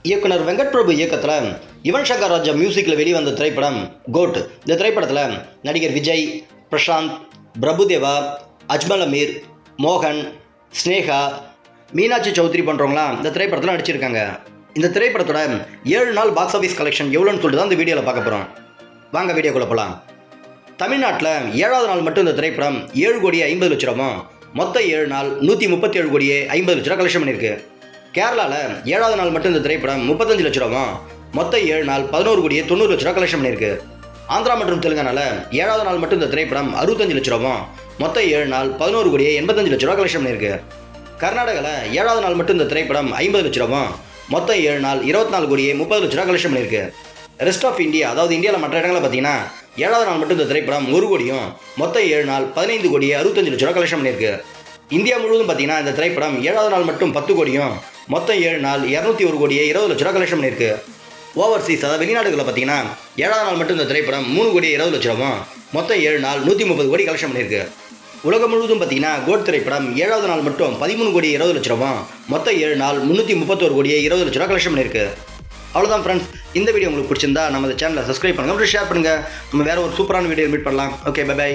இயக்குனர் வெங்கட் பிரபு இயக்கத்தில் யுவன் சங்கர் ராஜா மியூசிக்கில் வெளிவந்த திரைப்படம் கோட். இந்த திரைப்படத்தில் நடிகர் விஜய், பிரசாந்த், பிரபுதேவா, அஜ்மல் அமீர், மோகன், ஸ்னேகா, மீனாட்சி சௌத்ரி போன்றவங்களாம் இந்த திரைப்படத்தில் நடிச்சிருக்காங்க. இந்த திரைப்படத்தோட 7 நாள் பாக்ஸ் ஆஃபீஸ் கலெக்ஷன் எவ்வளோன்னு சொல்லிட்டு தான் இந்த வீடியோவில் பார்க்க போகிறோம். வாங்க வீடியோக்குள்ள போகலாம். தமிழ்நாட்டில் 7வது நாள் மட்டும் இந்த திரைப்படம் 7,50,00,000 மொத்தம் 7 நாள் 137,50,00,000 கலெக்ஷன் பண்ணியிருக்கு. கேரளாவில் 7வது நாள் மட்டும் இந்த திரைப்படம் 35 லட்ச ரூபா மொத்தம் 7 நாள் 11,90,00,000 கலெக்ஷன் பண்ணியிருக்கு. ஆந்திரா மற்றும் தெலுங்கானாவில் 7வது நாள் மட்டும் இந்த திரைப்படம் 65 லட்ச ரூபா மொத்தம் 7 நாள் 11,85,00,000 கலெக்ஷன் பண்ணியிருக்கு. கர்நாடகாவில் 7வது நாள் மட்டும் இந்த திரைப்படம் 50 லட்ச ரூபா மொத்தம் 7 நாள் 24,30,00,000 கலெக்ஷன் பண்ணியிருக்கு. ரெஸ்ட் ஆஃப் இந்தியா, அதாவது இந்தியாவில் மற்ற இடங்களில் பார்த்தீங்கன்னா 7வது நாள் மட்டும் இந்த திரைப்படம் 1 கோடியும் மொத்தம் 7 நாள் 15,65,00,000 கலெக்ஷன் பண்ணியிருக்கு. இந்தியா முழுவதும் பார்த்தீங்கன்னா இந்த திரைப்படம் 7வது நாள் மட்டும் 10 கோடியும் மொத்தம் 7 நாள் 201,20,00,000 கலெக்ஷன் பண்ணியிருக்கு. ஓவர்சீஸ், அதாவது வெளிநாடுகளில் பார்த்தீங்கன்னா 7வது நாள் மட்டும் இந்த திரைப்படம் 3,20,00,000 மொத்தம் 7 நாள் 130 கோடி கலெக்ஷன் பண்ணியிருக்கு. உலகம் முழுவதும் பார்த்தீங்கன்னா கோட் திரைப்படம் 7வது நாள் மட்டும் 13,20,00,000 மொத்தம் 7 நாள் 331,20,00,000 கலெக்ஷன் பண்ணியிருக்கு. அவ்வளோதான் ஃப்ரெண்ட்ஸ். இந்த வீடியோ உங்களுக்கு பிடிச்சிருந்தா நம்ம சேனலை சப்ஸ்கிரைப் பண்ணுங்கள், ஷேர் பண்ணுங்கள். நம்ம வேறு ஒரு சூப்பரான வீடியோ மீட் பண்ணலாம். Okay, by.